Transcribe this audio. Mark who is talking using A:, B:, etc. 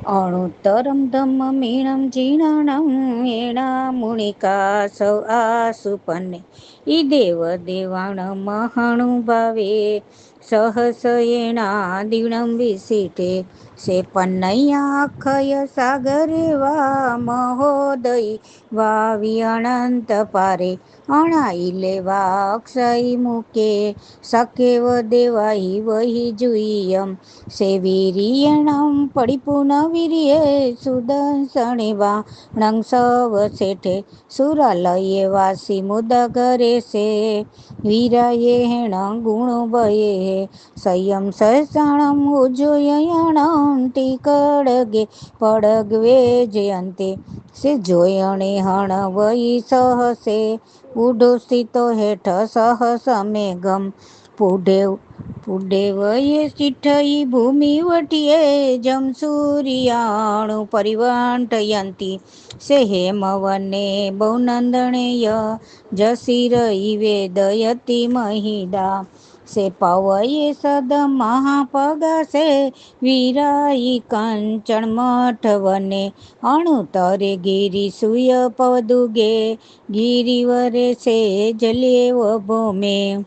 A: अणुत्तरं धम्ममीनं जीर्णं एणामुनिकासौ आसुपन्ने इदेव देवाणमहानुभावे सहसयेणादिनं विसिते सेपन्नय्याखय सागरे वा महोदयी वा विअनन्तपारे अणाइले वा अक्षयी मुके सखेव देवाहि वहि जुह्यं सेवीर्यणं परिपूर्णवीर्ये सुदर्शने बाणं सवसेठे सुरालये वासि मुदगरे से वीरायेण गुणभये संयम सहसाणं उज्जयणं टिकडगे પડગવે જયંતે સે જોયણે હણ વહી સહસે ઉડો સ્થિતો હેઠ સહસમે ગમ પુઢે પુઢે વયે ચિઠ્ઠઈ ભૂમિ વટીએ જમ સૂર્યાણુ પરિવંટયંતી સે હેમવને બહુનંદણેય જસીર વેદયતિ મહિદા સે પવયે સદ મહાપગાસે વીરાઈ કાંચન મઠવને અણુતરે ગિરી સુય પદુગે ગિરિવરે સે જલેવ ભૂમે